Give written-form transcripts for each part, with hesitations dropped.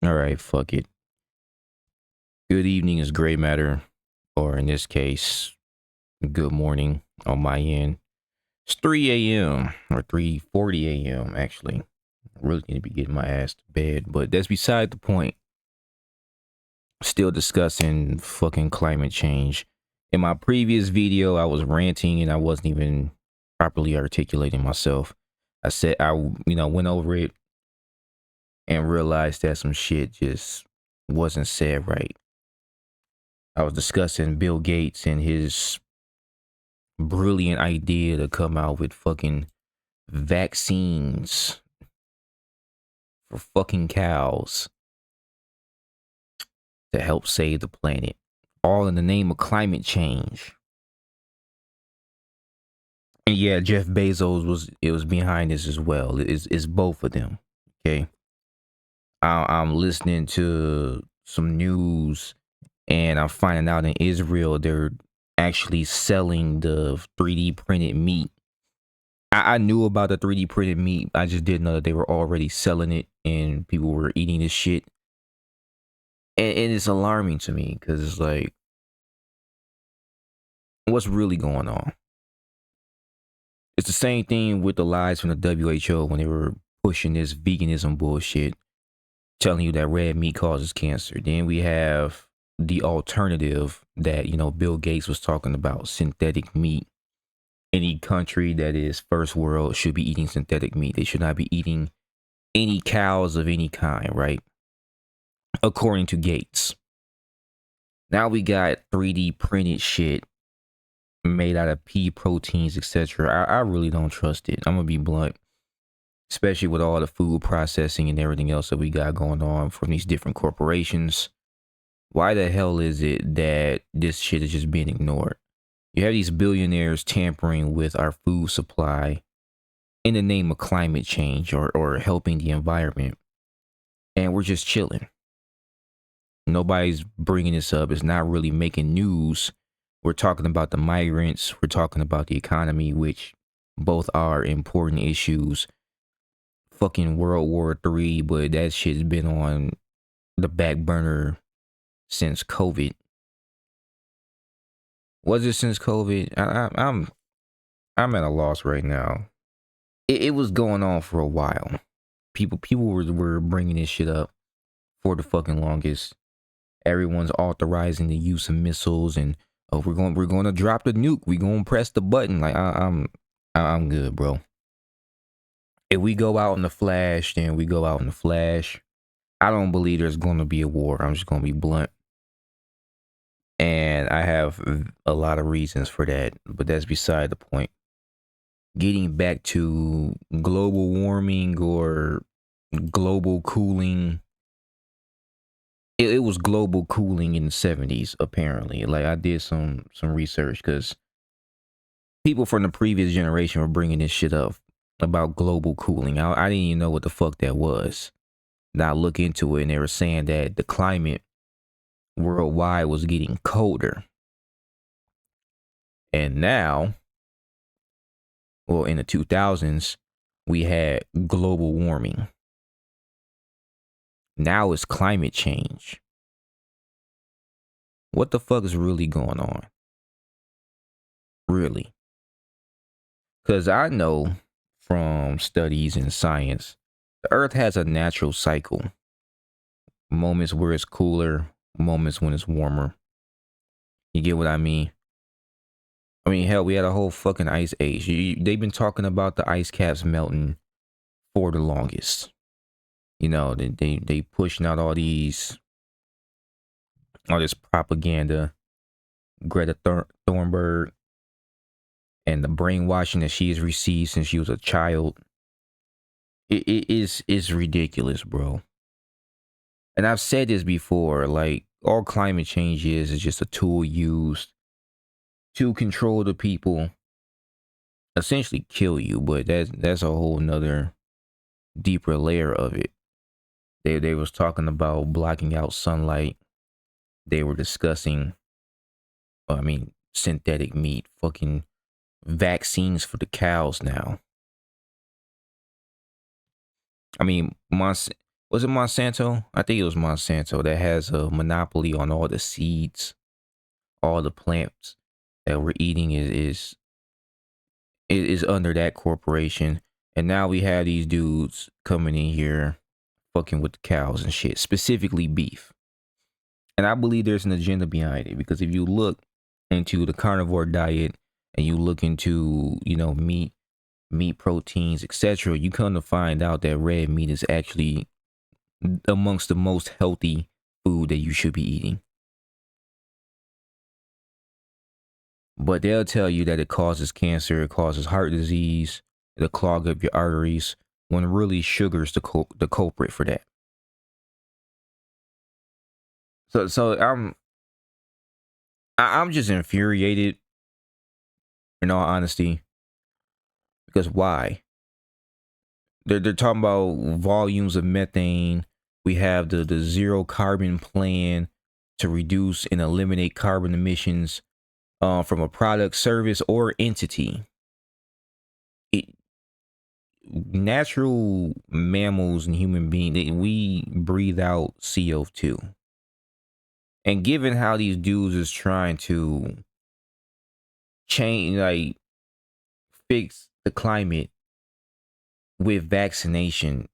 All right, fuck it. Good evening is gray matter, or in this case, good morning on my end. It's 3 a.m. or 3:40 a.m. actually. I really need to be getting my ass to bed, but that's beside the point. Still discussing fucking climate change. In my previous video, I was ranting and I wasn't even properly articulating myself. I said I went over it and realized that some shit just wasn't said right. I was discussing Bill Gates and his brilliant idea to come out with fucking vaccines for fucking cows to help save the planet, all in the name of climate change. And yeah, Jeff Bezos was behind this as well. It's both of them. Okay, I'm listening to some news, and I'm finding out in Israel they're actually selling the 3D printed meat. I knew about the 3D printed meat. I just didn't know that they were already selling it and people were eating this shit. And it's alarming to me because it's like, what's really going on? It's the same thing with the lies from the WHO when they were pushing this veganism bullshit, telling you that red meat causes cancer. Then we have the alternative that, Bill Gates was talking about, synthetic meat. Any country that is first world should be eating synthetic meat. They should not be eating any cows of any kind, right? According to Gates. Now we got 3D printed shit made out of pea proteins, etc. I really don't trust it. I'm gonna be blunt, especially with all the food processing and everything else that we got going on from these different corporations. Why the hell is it that this shit is just being ignored? You have these billionaires tampering with our food supply in the name of climate change or helping the environment, and we're just chilling. Nobody's bringing this up. It's not really making news. We're talking about the migrants. We're talking about the economy, which both are important issues. Fucking World War III, but that shit's been on the back burner since COVID. Was it since COVID? I'm at a loss right now. It was going on for a while. People were bringing this shit up for the fucking longest. Everyone's authorizing the use of missiles and we're going to drop the nuke. We're going to press the button. Like I'm good, bro. If we go out in the flash, then we go out in the flash. I don't believe there's going to be a war. I'm just going to be blunt. And I have a lot of reasons for that, but that's beside the point. Getting back to global warming or global cooling. It was global cooling in the 70s, apparently. Like, I did some research because people from the previous generation were bringing this shit up about global cooling. I didn't even know what the fuck that was. Now I look into it and they were saying that the climate worldwide was getting colder. And now, well, in the 2000s, we had global warming. Now it's climate change. What the fuck is really going on? Really? Because I know from studies in science, the earth has a natural cycle. Moments where it's cooler, moments when it's warmer. You get what I mean? I mean, hell, we had a whole fucking ice age. They've been talking about the ice caps melting for the longest. They pushing out all this propaganda. Greta Thunberg and the brainwashing that she has received since she was a child. It's ridiculous, bro. And I've said this before, like, all climate change is just a tool used to control the people, essentially kill you, but that's a whole nother deeper layer of it. They was talking about blocking out sunlight. They were discussing, synthetic meat, fucking vaccines for the cows now. I mean, Was it Monsanto? I think it was Monsanto that has a monopoly on all the seeds, all the plants that we're eating is under that corporation. And now we have these dudes coming in here fucking with the cows and shit, specifically beef. And I believe there's an agenda behind it, because if you look into the carnivore diet and you look into, you know, meat proteins, etc., you come to find out that red meat is actually amongst the most healthy food that you should be eating. But they'll tell you that it causes cancer, it causes heart disease, it'll clog up your arteries, when really sugar's the culprit for that. So I'm just infuriated, in all honesty, because why? They're talking about volumes of methane. We have the zero carbon plan to reduce and eliminate carbon emissions from a product, service, or entity. Natural mammals and human beings, we breathe out CO2. And given how these dudes is trying to change, like fix the climate with vaccination,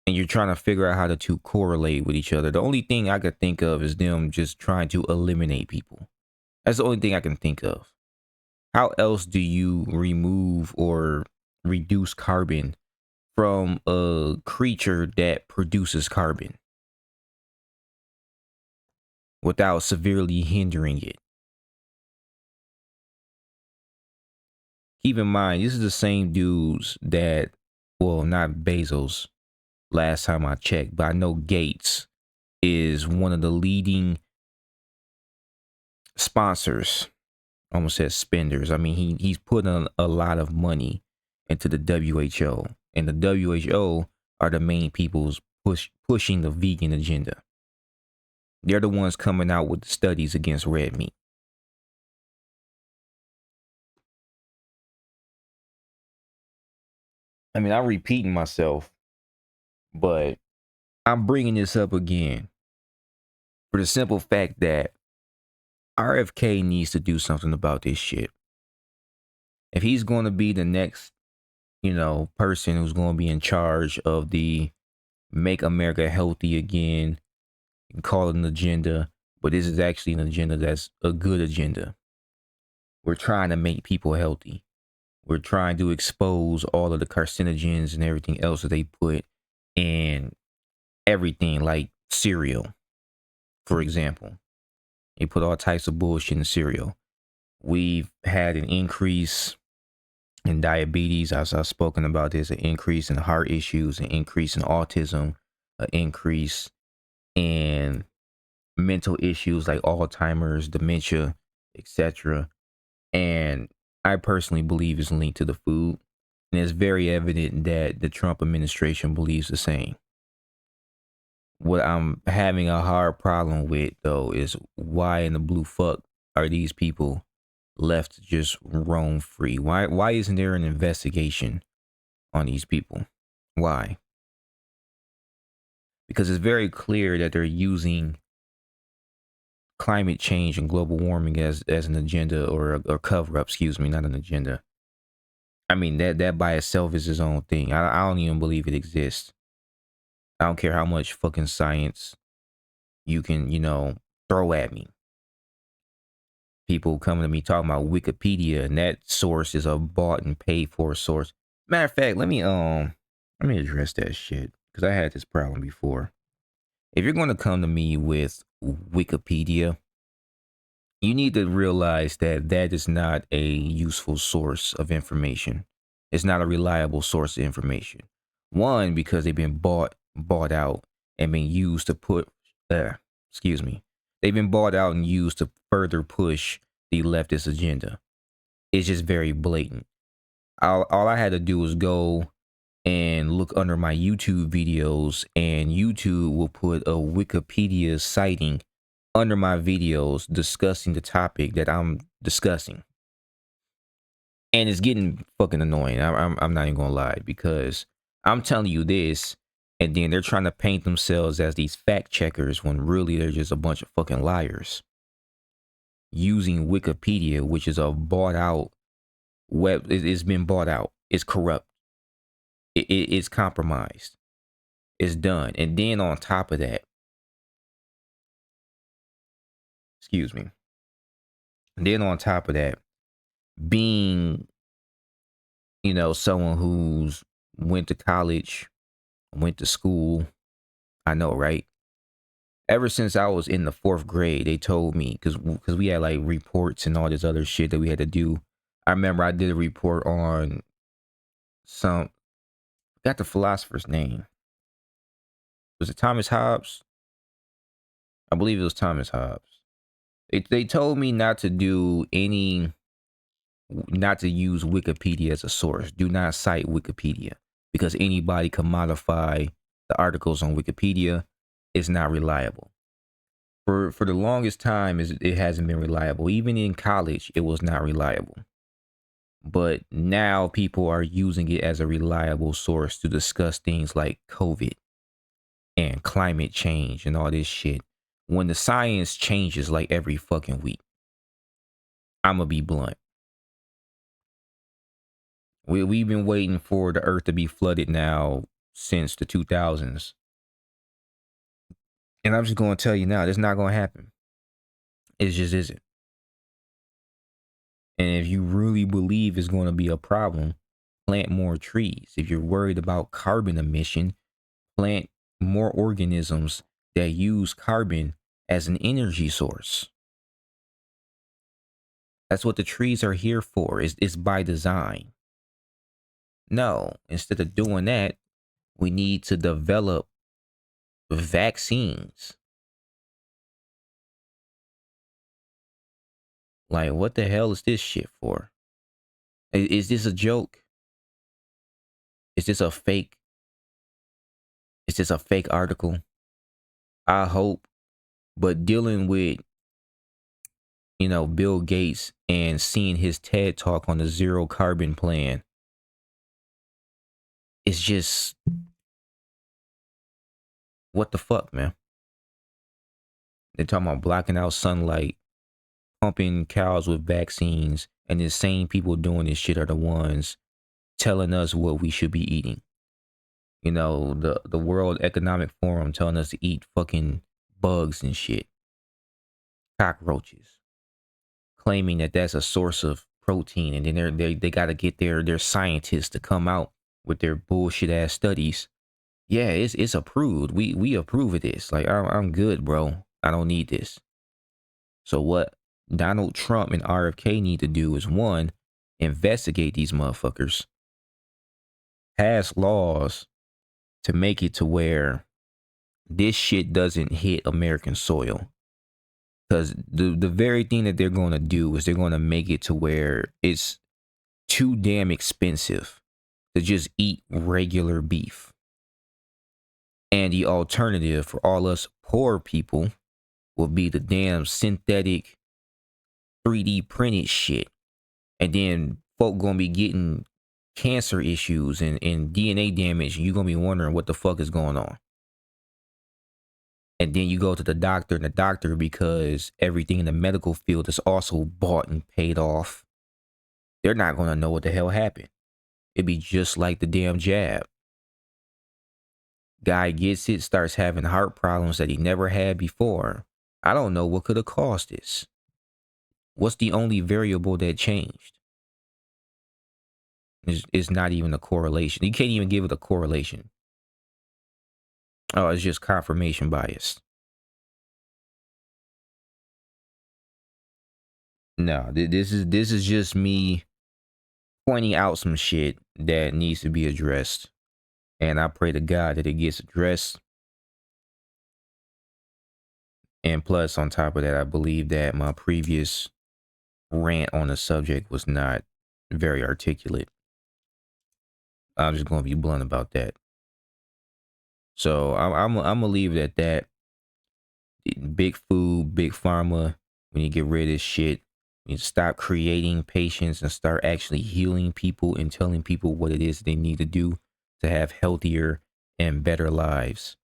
and you're trying to figure out how the two correlate with each other, the only thing I could think of is them just trying to eliminate people. That's the only thing I can think of. How else do you remove or reduce carbon from a creature that produces carbon without severely hindering it? Keep in mind, this is the same dudes that, well, not Bezos last time I checked, but I know Gates is one of the leading sponsors. I almost said spenders. I mean, he's putting a lot of money into the WHO, and the WHO are the main people's pushing the vegan agenda. They're the ones coming out with the studies against red meat. I mean, I'm repeating myself, but I'm bringing this up again for the simple fact that RFK needs to do something about this shit. If he's going to be the next, you know, person who's going to be in charge of the Make America Healthy Again, you can call it an agenda, but this is actually an agenda that's a good agenda. We're trying to make people healthy. We're trying to expose all of the carcinogens and everything else that they put in everything, like cereal, for example. They put all types of bullshit in cereal. We've had an increase in diabetes, as I've spoken about this, an increase in heart issues, an increase in autism, an increase in mental issues like Alzheimer's, dementia, etc. And I personally believe it's linked to the food. And it's very evident that the Trump administration believes the same. What I'm having a hard problem with, though, is why in the blue fuck are these people left to just roam free? Why isn't there an investigation on these people? Why? Because it's very clear that they're using climate change and global warming as an agenda, or cover up, excuse me, not an agenda. I mean, that by itself is its own thing. I don't even believe it exists. I don't care how much fucking science you can, you know, throw at me. People coming to me talking about Wikipedia, and that source is a bought and paid for source. Matter of fact, let me address that shit, because I had this problem before. If you're going to come to me with Wikipedia, you need to realize that that is not a useful source of information. It's not a reliable source of information. One, because they've been bought out and been used to put, they've been bought out and used to further push the leftist agenda. It's just very blatant. All I had to do was go and look under my YouTube videos, and YouTube will put a Wikipedia citing under my videos discussing the topic that I'm discussing. And it's getting fucking annoying. I'm not even gonna lie, because I'm telling you this, And then they're trying to paint themselves as these fact checkers when really they're just a bunch of fucking liars using Wikipedia, which is a bought out web. It's been bought out. It's corrupt. It's compromised. It's done. And then on top of that, excuse me. Then on top of that, being, someone who's went to college, went to school, I know, right? Ever since I was in the 4th grade, they told me, because we had like reports and all this other shit that we had to do. I remember I did a report on got the philosopher's name. Was it Thomas Hobbes? I believe it was Thomas Hobbes. They told me not to use Wikipedia as a source. Do not cite Wikipedia because anybody can modify the articles on Wikipedia. It's not reliable. For the longest time, it hasn't been reliable. Even in college, it was not reliable. But now people are using it as a reliable source to discuss things like COVID and climate change and all this shit. When the science changes like every fucking week, I'm gonna be blunt. We've been waiting for the earth to be flooded now since the 2000s. And I'm just going to tell you now, it's not going to happen. It just isn't. And if you really believe it's going to be a problem, plant more trees. If you're worried about carbon emission, plant more organisms that use carbon as an energy source. That's what the trees are here for. It's by design. No, instead of doing that, we need to develop vaccines. Like, what the hell is this shit for? Is this a joke? Is this a fake? Is this a fake article? I hope. But dealing with, Bill Gates and seeing his TED talk on the zero carbon plan, it's just, what the fuck, man? They're talking about blocking out sunlight, pumping cows with vaccines, and the same people doing this shit are the ones telling us what we should be eating. The World Economic Forum telling us to eat fucking bugs and shit. Cockroaches. Claiming that that's a source of protein. And then they got to get their scientists to come out with their bullshit ass studies. Yeah, it's approved. We approve of this. Like, I'm good, bro. I don't need this. So what Donald Trump and RFK need to do is, one, investigate these motherfuckers. Pass laws to make it to where this shit doesn't hit American soil. Because the very thing that they're going to do is they're going to make it to where it's too damn expensive to just eat regular beef. And the alternative for all us poor people will be the damn synthetic 3D printed shit. And then folk going to be getting cancer issues and DNA damage. And you're going to be wondering what the fuck is going on. And then you go to the doctor, and the doctor, because everything in the medical field is also bought and paid off, they're not going to know what the hell happened. It'd be just like the damn jab. Guy gets it, starts having heart problems that he never had before. I don't know what could have caused this. What's the only variable that changed? It's not even a correlation. You can't even give it a correlation. Oh, it's just confirmation bias. No, this is just me pointing out some shit that needs to be addressed. And I pray to God that it gets addressed. And plus, on top of that, I believe that my previous rant on the subject was not very articulate. I'm just going to be blunt about that. So I'm gonna leave it at that. Big food, big pharma. We need to get rid of this shit. We need to stop creating patients and start actually healing people and telling people what it is they need to do to have healthier and better lives.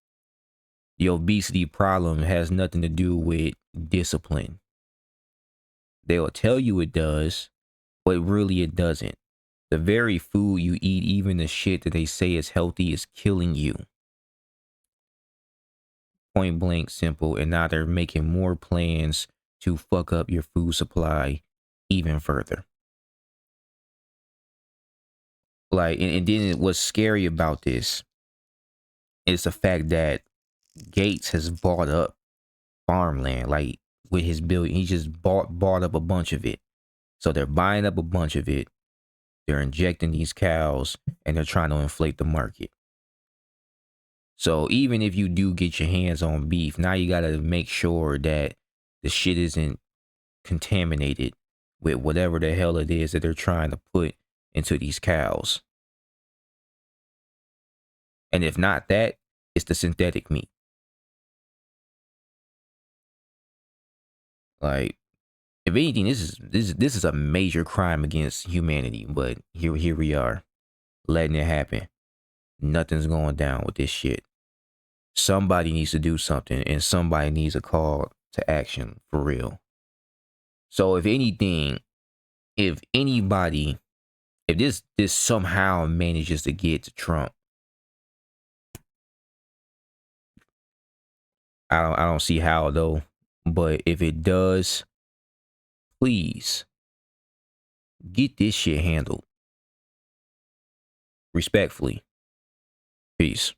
The obesity problem has nothing to do with discipline. They'll tell you it does, but really it doesn't. The very food you eat, even the shit that they say is healthy, is killing you. Point blank simple. And now they're making more plans to fuck up your food supply even further. Like, and then what's scary about this is the fact that Gates has bought up farmland, like with his billion. He just bought up a bunch of it. So they're buying up a bunch of it. They're injecting these cows and they're trying to inflate the market. So even if you do get your hands on beef, now you got to make sure that the shit isn't contaminated with whatever the hell it is that they're trying to put into these cows. And if not that, it's the synthetic meat. Like, if anything, this is a major crime against humanity. But here we are, letting it happen. Nothing's going down with this shit. Somebody needs to do something, and somebody needs a call to action for real. So if anything, if anybody, if this somehow manages to get to Trump, I don't see how though. But if it does, please get this shit handled respectfully. Peace.